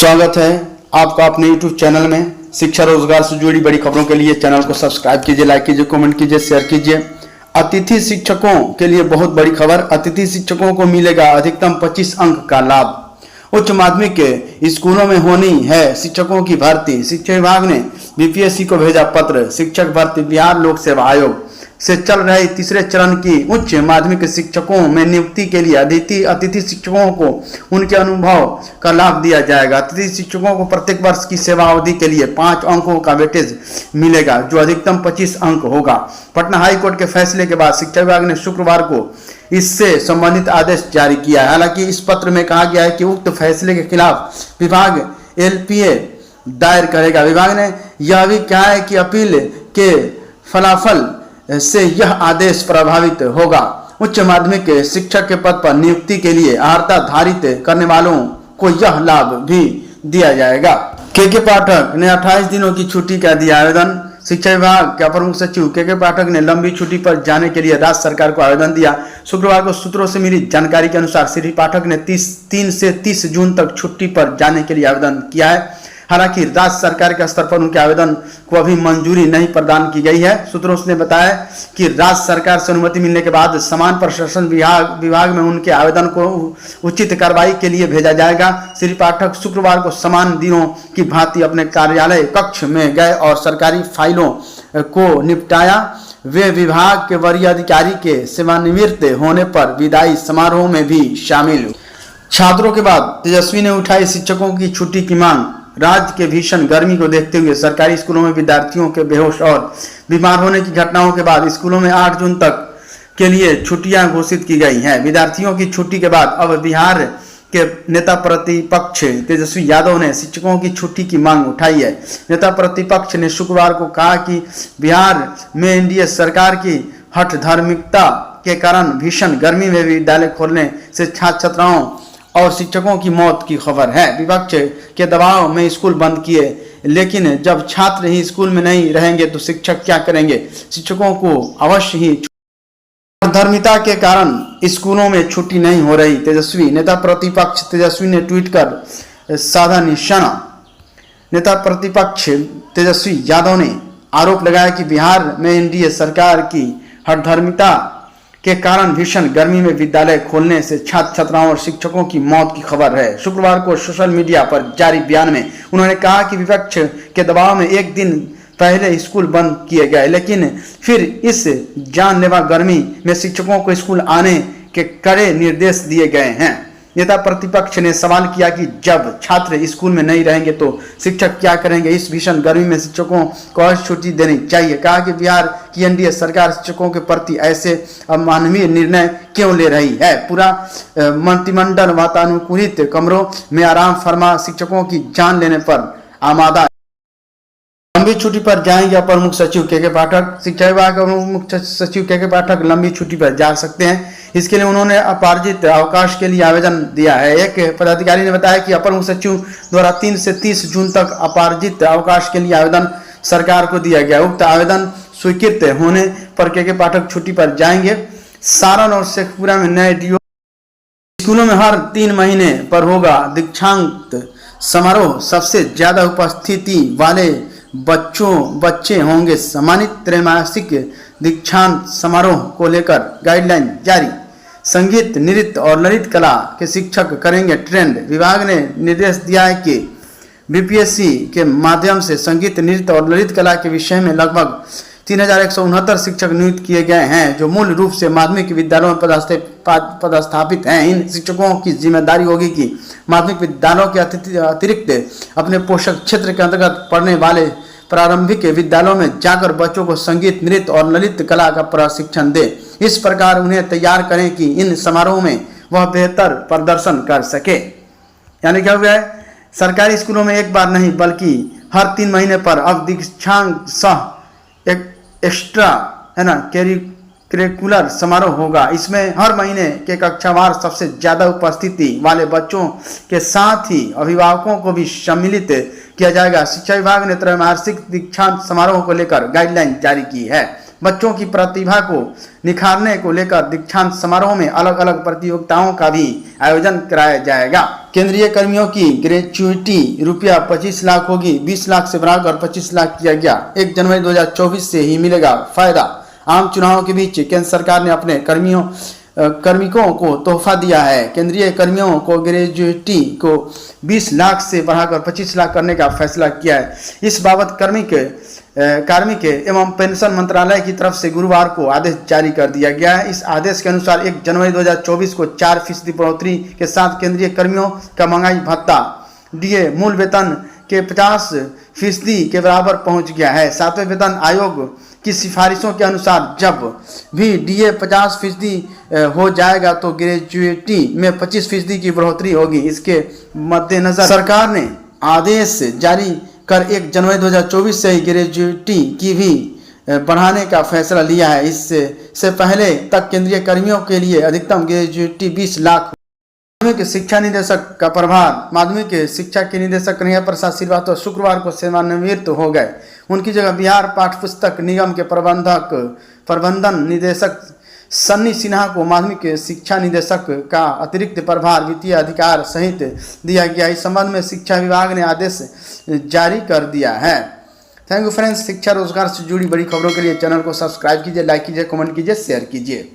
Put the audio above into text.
स्वागत है आपका अपने YouTube चैनल में। शिक्षा रोजगार से जुड़ी बड़ी खबरों के लिए चैनल को सब्सक्राइब कीजिए, लाइक कीजिए, कमेंट कीजिए, शेयर कीजिए। अतिथि शिक्षकों के लिए बहुत बड़ी खबर। अतिथि शिक्षकों को मिलेगा अधिकतम 25 अंक का लाभ। उच्च माध्यमिक के स्कूलों में होनी है शिक्षकों की भर्ती। शिक्षा विभाग ने बीपीएससी को भेजा पत्र। शिक्षक भर्ती बिहार लोक सेवा आयोग से चल रहे तीसरे चरण की उच्च माध्यमिक शिक्षकों में नियुक्ति के लिए अतिथि शिक्षकों को उनके अनुभव का लाभ दिया जाएगा। अतिथि शिक्षकों को प्रत्येक वर्ष की सेवा अवधि के लिए 5 अंकों का वेटेज मिलेगा, जो अधिकतम 25 अंक होगा। पटना हाई कोर्ट के फैसले के बाद शिक्षा विभाग ने शुक्रवार को इससे संबंधित आदेश जारी किया है। हालांकि इस पत्र में कहा गया है कि उक्त फैसले के खिलाफ विभाग एलपीए दायर करेगा। विभाग ने यह भी कहा है कि अपील के फलाफल से यह आदेश प्रभावित होगा। उच्च माध्यमिक के शिक्षक के पद पर नियुक्ति के लिए अर्हता धारित करने वालों को यह लाभ भी दिया जाएगा। के पाठक ने 28 दिनों की छुट्टी का दिया आवेदन। शिक्षा विभाग के अपर मुख्य सचिव के पाठक ने लंबी छुट्टी पर जाने के लिए राज्य सरकार को आवेदन दिया। शुक्रवार को सूत्रों से मिली जानकारी के अनुसार श्री पाठक ने 3 से 30 जून तक छुट्टी पर जाने के लिए आवेदन किया है। हालांकि राज्य सरकार के स्तर पर उनके आवेदन को अभी मंजूरी नहीं प्रदान की गई है। सूत्रों ने बताया कि राज्य सरकार से अनुमति मिलने के बाद समान प्रशासन विभाग में उनके आवेदन को उचित कार्रवाई के लिए भेजा जाएगा। श्री पाठक शुक्रवार को समान दिनों की भांति अपने कार्यालय कक्ष में गए और सरकारी फाइलों को निपटाया। वे विभाग के वरीय अधिकारी के सेवानिवृत्त होने पर विदाई समारोह में भी शामिल हुए। छात्रों के बाद तेजस्वी ने उठाई शिक्षकों की छुट्टी की मांग। राज्य के भीषण गर्मी को देखते हुए सरकारी स्कूलों में विद्यार्थियों के बेहोश और बीमार होने की घटनाओं के बाद स्कूलों में 8 जून तक के लिए छुट्टियां घोषित की गई हैं। विद्यार्थियों की छुट्टी के बाद अब बिहार के नेता प्रतिपक्ष तेजस्वी यादव ने शिक्षकों की छुट्टी की मांग उठाई है। नेता प्रतिपक्ष ने शुक्रवार को कहा कि बिहार में एनडीए सरकार की हठधर्मिकता के कारण भीषण गर्मी में विद्यालय खोलने से छात्र छात्राओं और शिक्षकों की मौत की खबर है। विपक्ष के दबाव में स्कूल बंद किए, लेकिन जब छात्र ही स्कूल में नहीं रहेंगे तो शिक्षक क्या करेंगे। शिक्षकों को अवश्य ही धर्मिता के कारण स्कूलों में छुट्टी नहीं हो रही। तेजस्वी नेता प्रतिपक्ष तेजस्वी ने ट्वीट कर साधा निशाना। नेता प्रतिपक्ष तेजस्वी यादव ने आरोप लगाया कि बिहार में एनडीए सरकार की हठधर्मिता के कारण भीषण गर्मी में विद्यालय खोलने से छात्र छात्राओं और शिक्षकों की मौत की खबर है। शुक्रवार को सोशल मीडिया पर जारी बयान में उन्होंने कहा कि विपक्ष के दबाव में एक दिन पहले स्कूल बंद किए गए, लेकिन फिर इस जानलेवा गर्मी में शिक्षकों को स्कूल आने के कड़े निर्देश दिए गए हैं। नेता प्रतिपक्ष ने सवाल किया कि जब छात्र स्कूल में नहीं रहेंगे तो शिक्षक क्या करेंगे। इस भीषण गर्मी में शिक्षकों को अवश्य छुट्टी देनी चाहिए। कहा कि बिहार की एनडीए सरकार शिक्षकों के प्रति ऐसे अमानवीय निर्णय क्यों ले रही है। पूरा मंत्रिमंडल वातानुकूलित कमरों में आराम फरमा शिक्षकों की जान लेने पर आमादा। लंबी छुट्टी पर जाएंगे अपर मुख्य सचिव के पाठक। शिक्षा विभाग के मुख्य सचिव के पाठक लंबी छुट्टी पर जा सकते हैं। इसके लिए उन्होंने अपार्जित अवकाश के लिए आवेदन दिया है। एक पदाधिकारी ने बताया कि अपर मुख्य सचिव द्वारा 3 से 30 जून तक अपार्जित अवकाश के लिए आवेदन सरकार को दिया गया। उक्त आवेदन स्वीकृत होने पर के पाठक छुट्टी पर जाएंगे। सारण और शेखपुरा में नए डीओ स्कूलों में हर 3 महीने पर होगा दीक्षांत समारोह। सबसे ज्यादा उपस्थिति वाले बच्चे होंगे सम्मानित। त्रैमासिक दीक्षांत समारोह को लेकर गाइडलाइन जारी। संगीत, नृत्य और ललित कला के शिक्षक करेंगे ट्रेंड। विभाग ने निर्देश दिया है कि बीपीएससी के माध्यम से संगीत, नृत्य और ललित कला के विषय में लगभग 3169 शिक्षक नियुक्त किए गए हैं, जो मूल रूप से माध्यमिक विद्यालयों में पदस्थापित हैं। इन शिक्षकों की जिम्मेदारी होगी कि माध्यमिक विद्यालयों के अतिरिक्त अपने पोषक क्षेत्र के अंतर्गत पढ़ने वाले प्रारंभिक विद्यालयों में जाकर बच्चों को संगीत, नृत्य और ललित कला का प्रशिक्षण दे। इस प्रकार उन्हें तैयार करें कि इन समारोह में वह बेहतर प्रदर्शन कर सके। यानी क्या हुआ है, सरकारी स्कूलों में एक बार नहीं बल्कि हर 3 महीने पर अब दीक्षांत सह एक एक्स्ट्रा है ना करिकुलर समारोह होगा। इसमें हर महीने के कक्षावार सबसे ज्यादा उपस्थिति वाले बच्चों के साथ ही अभिभावकों को भी सम्मिलित किया जाएगा। शिक्षा विभाग ने त्रैमासिक दीक्षांत समारोह को लेकर गाइडलाइन जारी की है। बच्चों की प्रतिभा को निखारने को लेकर दीक्षांत समारोह में अलग अलग प्रतियोगिताओं का भी आयोजन कराया जाएगा। केंद्रीय कर्मियों की ग्रेच्युइटी रुपया 25 लाख होगी, 20 लाख से बढ़ाकर 25 लाख किया गया। 1 जनवरी 2024 से ही मिलेगा फायदा। आम चुनावों के बीच केंद्र सरकार ने अपने कार्मिकों को तोहफा दिया है। केंद्रीय कर्मियों को ग्रेजुएटी को 20 लाख से बढ़ाकर 25 लाख करने का फैसला किया है। इस बाबत कार्मिक एवं पेंशन मंत्रालय की तरफ से गुरुवार को आदेश जारी कर दिया गया है। इस आदेश के अनुसार 1 जनवरी 2024 को 4% बढ़ोतरी के साथ केंद्रीय कर्मियों का महंगाई भत्ता डीए मूल वेतन के 50% के बराबर पहुंच गया है। 7वें वेतन आयोग की सिफारिशों के अनुसार जब भी डीए 50% हो जाएगा तो ग्रेजुएटी में 25% की बढ़ोतरी होगी। इसके मद्देनजर सरकार ने आदेश जारी कर 1 जनवरी 2024 से ही ग्रेजुएटी की भी बढ़ाने का फैसला लिया है। इससे पहले तक केंद्रीय कर्मियों के लिए अधिकतम ग्रेजुएटी 20 लाख। माध्यमिक शिक्षा निदेशक का प्रभार। माध्यमिक शिक्षा के निदेशक कन्हैया प्रसाद श्रीवास्तव शुक्रवार को सेवानिवृत्त हो गए। उनकी जगह बिहार पाठ्यपुस्तक निगम के प्रबंधन निदेशक सन्नी सिन्हा को माध्यमिक शिक्षा निदेशक का अतिरिक्त प्रभार वित्तीय अधिकार सहित दिया गया। इस संबंध में शिक्षा विभाग ने आदेश जारी कर दिया है। Thank you friends. शिक्षा रोजगार से जुड़ी बड़ी खबरों के लिए चैनल को सब्सक्राइब कीजिए, लाइक कीजिए, कमेंट कीजिए, शेयर कीजिए।